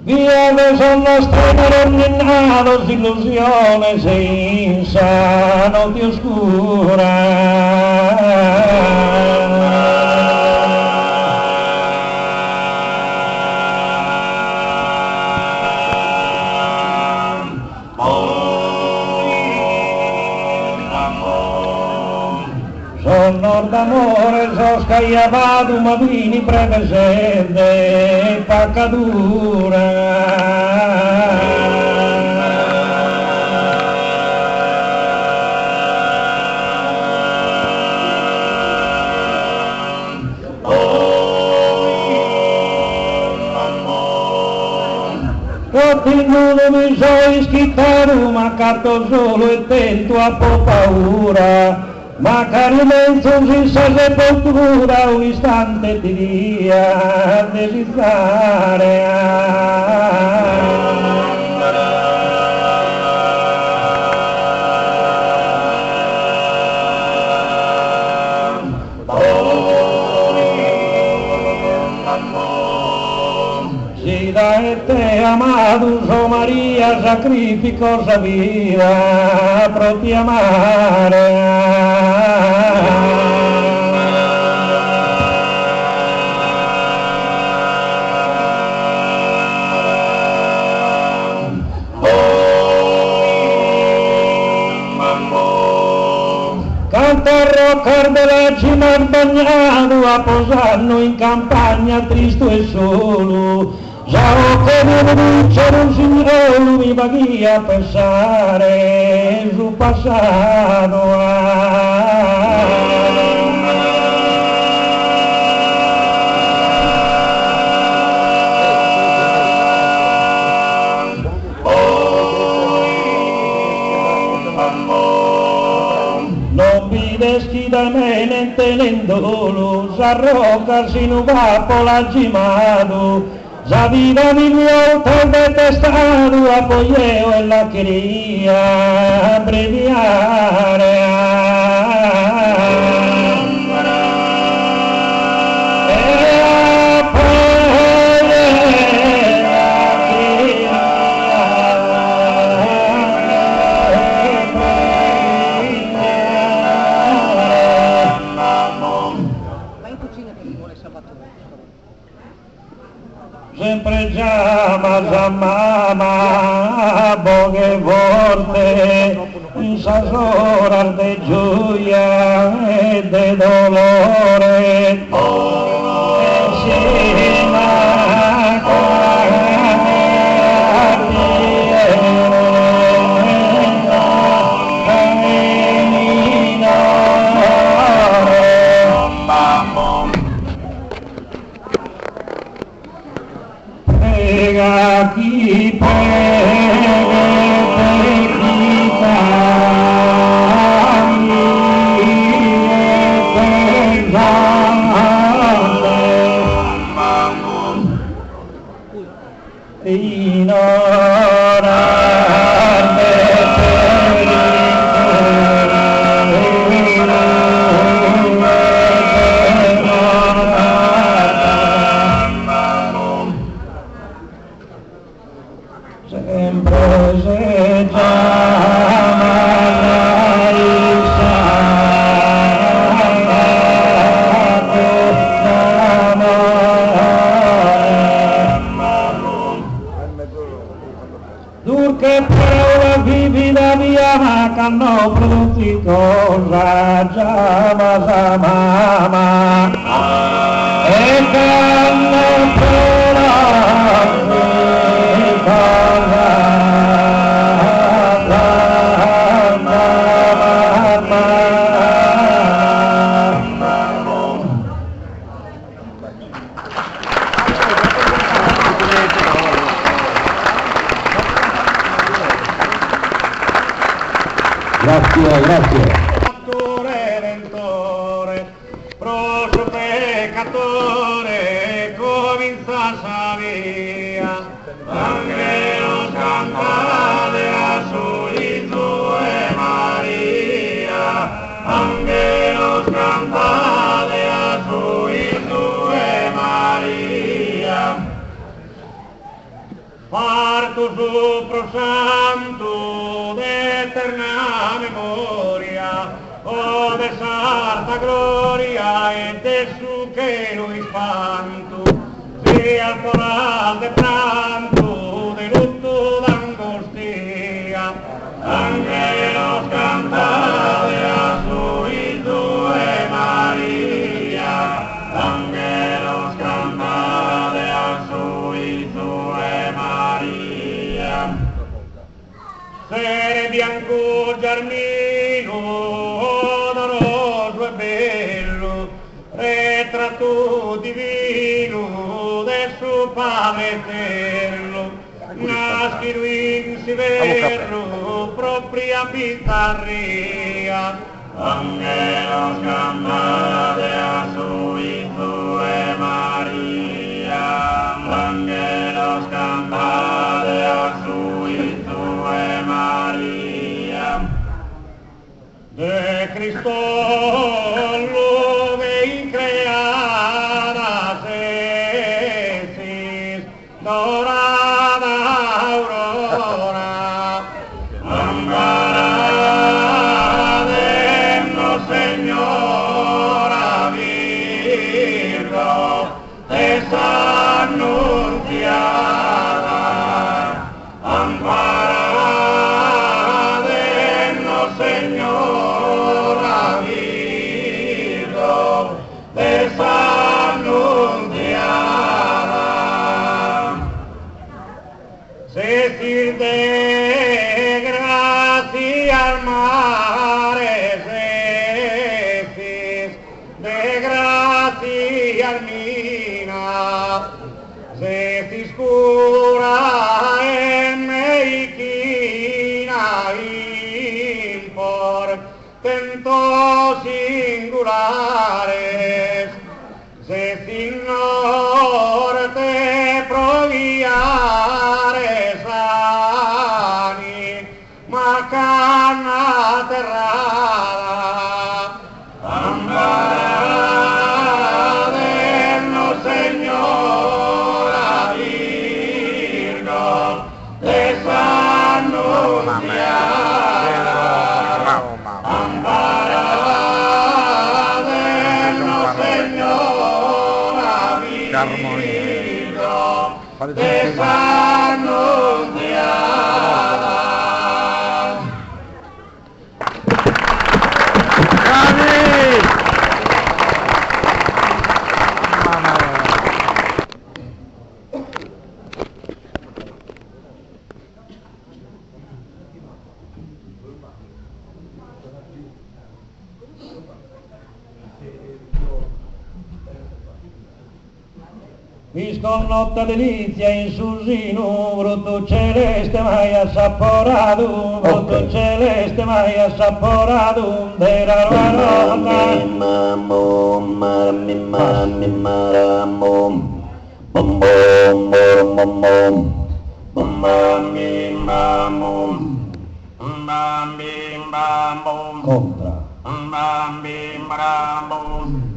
Via de son los terminados, ilusiones e insanos de oscura. Sonor d'amore sos caiavado madrini prevesende pacadura. Continuo mi sois chittaro ma carto solo e tento a po' paura. Ma carimenzo si sa sepoltura un istante ti dia desiderare. Si da te amado so Maria sacrifico sa vida pro ti amare. Cantarro cardela cima bagnato a posarno in campagna tristo e solo. Già che non c'era un signore mi va via a pensare sul passato. Da me ne tenendolo, s'arroca si non va polagimado, già vida mi volta detestato, apoyeo e la quería abreviare. Sempre chiama mamma poche volte in sasora de gioia e de dolore insieme chi hanno prodotti cosa già ma mamma e hanno prodotti cosa Grazie. Redentore, proso peccatore, comincia sa via, Angelos cantare a Solito e Maria, Angelos cantare a Solito e Maria. tu santo de eterna memoria, o de santa gloria e de su quero espanto, sia al coral de pranto, de luto d'angostia, angelos cantade a su Hijo e María, angelos cantade a su Hijo e María. Sere bianco giarmino, odoroso e bello, ritratto divino del suo Padre eterno, nascido in Siverno, propria bizzarria, angelos cantade a su Hijo e María, angelos cantade a su Hijo e María. De Cristo lume increada sesis, dorada aurora, amparadennos Señora Virgo, desanunciada, amparadennos Señora Virgo, desanunciada. Cecil de gracia al mare, Cecil de gracia al mina, Cecil scura en meichina impor tentos singulares, Cecil norte proviare sani, macana terrada, amparadennos Señora Virgo, desanunciada, amparadennos Señora Virgo, desanunciada. Visconnotta delizia in su sino, brutto celeste mai assaporato, brutto celeste mai assaporato, della rarota. Mamum, maramim, maramum, bum bum bum bum bum, mamim, mamum, mamim, mamum, Contra. mamim, mamum.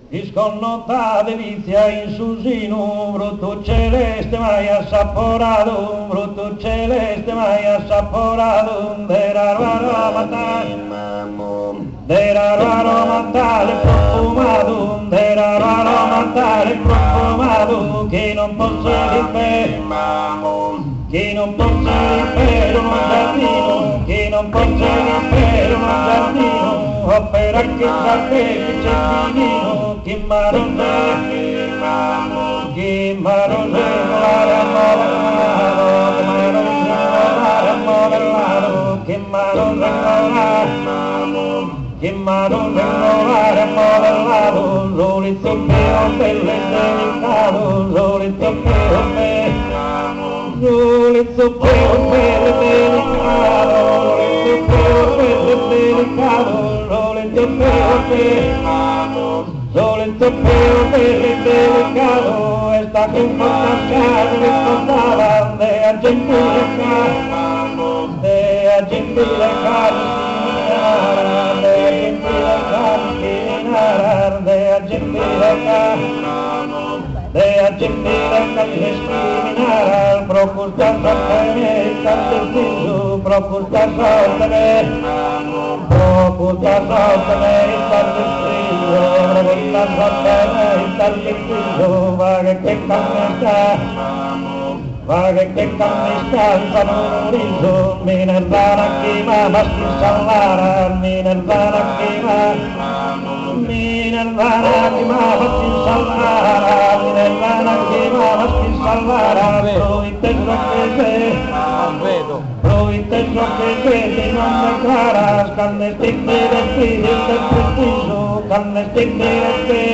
Visconnotta delizia in su sino, brutto celeste mai assaporato, brutto celeste mai assaporato, della aromata, della aromata profumato, della aromata profumato, che non possa dire che non possa dire un giardino, che non possa dire un giardino, opera che sa che c'è finino, che marone, che marone, che marone, solito mio bello e delicato, solito mio solito mio bello e delicato, solito mio bello e delicato, e sta con una casa ricordava de Argentina, de Argentina, boca, de agentire kan discriminar, procurtar sottene, kan destisu, procurtar sottene, kan destisu, procurtar sottene, kan destisu, vaga che cannesta, sanurisu, minervana kima, masti sallara, minervana kima, masti sallara, proite socchese, non declaras, cannestic diresti, il preciso, cannestic diresti,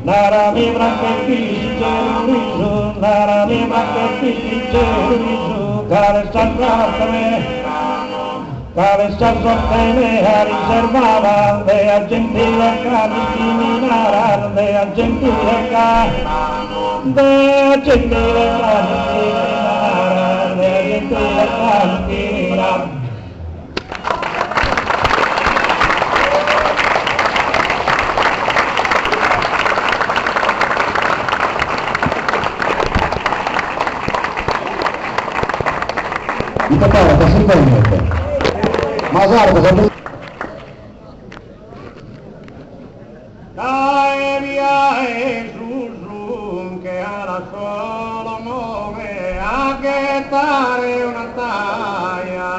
Nara mi bra che fice riso, nara mi bra che fice riso, care sta sottene a riservava, de agentile ca discriminara, de agentile ca discriminara. Mitä täällä tässä toimitte? Mä saarta sen. Caeria Jesús que ara solo muove a gettare una taglia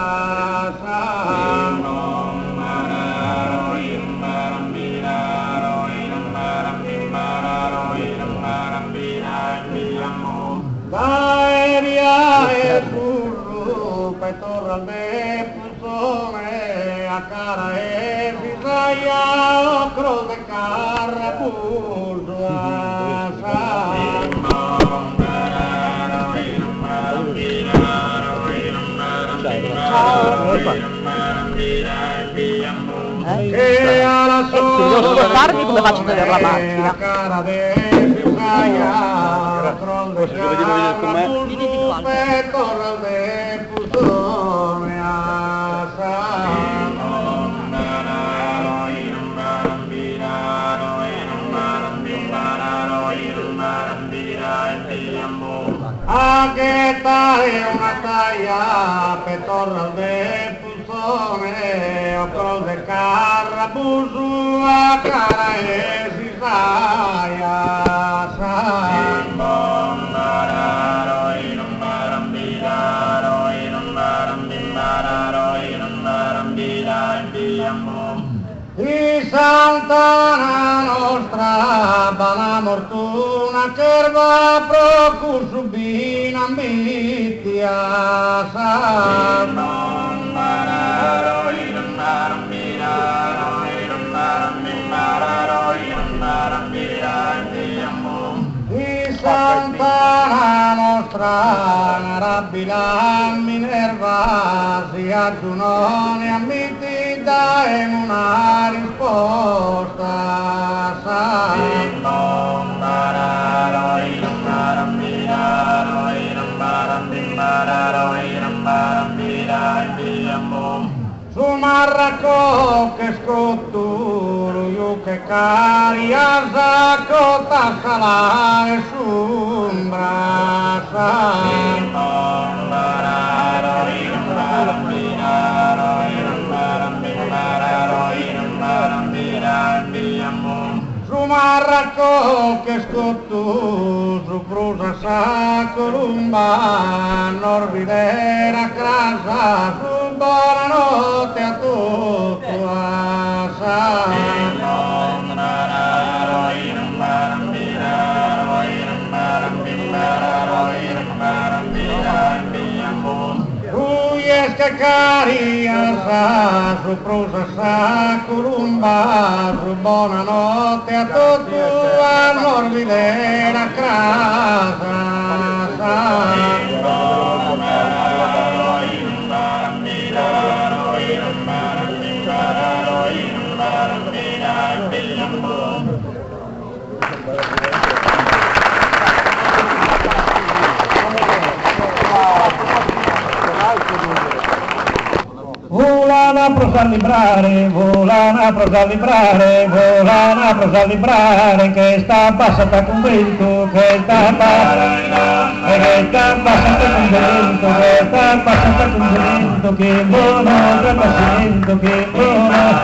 Caeria Jesús torra de pusone a cara e bisaglia ocro de carra pulsa che alla tardi come faccio a vedere la macchina? a cara de bisaglia ocro de carra pulsa e torra de pusone a gettare una taglia per torre del pulsone o cose carabusu a cara e si Di Sant'Anna nostra, bana mortuna, cerva procur subina mitia Di Sant'Anna nostra, narabila Minerva, si aggiunone ammiti dai una risposta su marraco che scotturo io che cari a sacco tassalare sumbra su marraco che scotto su prusa sa columba norvidera crasa su buonanotte a tutto che cari sa su prosa sa columba su buonanotte a tutti a Norvidera crasa volana prosa librare, volana prosa librare, volana prosa librare, che sta passata con vento, che sta passata con vento, che sta passata con vento, che buono che passamento, che buono,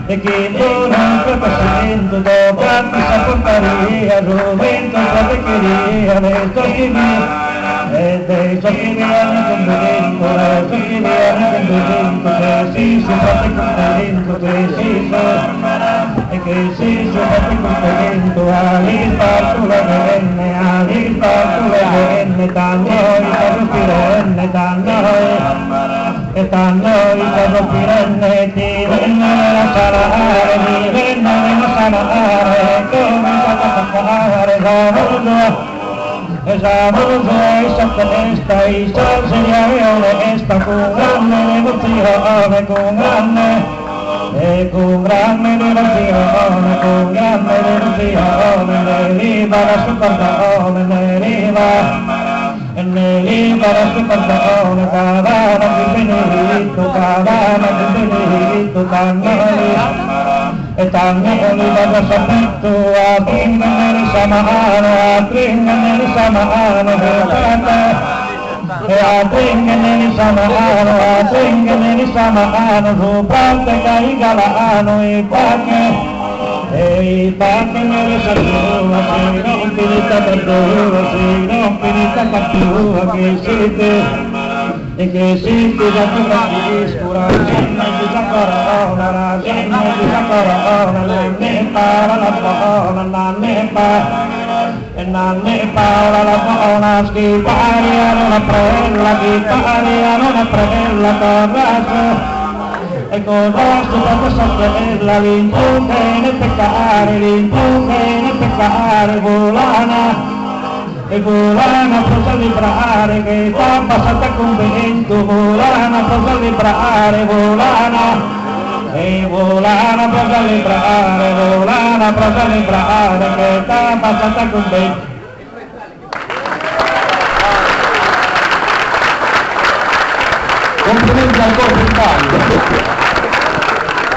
e che buono che passamento, dopo mi sa portare via, vento che vecchieria, le tocchi via. E dei giochi di anni con vento, e giochi di anni con vento, che si fate con vento, che si fa, e che si fate con vento, ali parto le venne, ali parto le venne, tanto i carrupirenne, e tanto i carrupirenne, ti venne a salare, mi venne a salare, come a fare, la Esamos esta y sol sería esta con grande devozione, con grande devozione, con grande devozione, deriva la sua perdone, deriva la sua perdone, cadana di benedetto, e tangoli da sapetto a prendere samano, e a prendere samano, su parte carigalano e pacche nelle saluta, se non finita per due, se non finita cattiva che siete, e che siete da tutta scura, senna di corona, ne para la buona, ne para la buona, schipariano la prella, corraggio, e corraggio da questa prella, l'impunge nel peccare, volana, e volana prosa librare, che sta passata con vento, volana prosa librare, volana, e volana prosa librare, che sta passata con vento. Complimenti al corpo in ballo.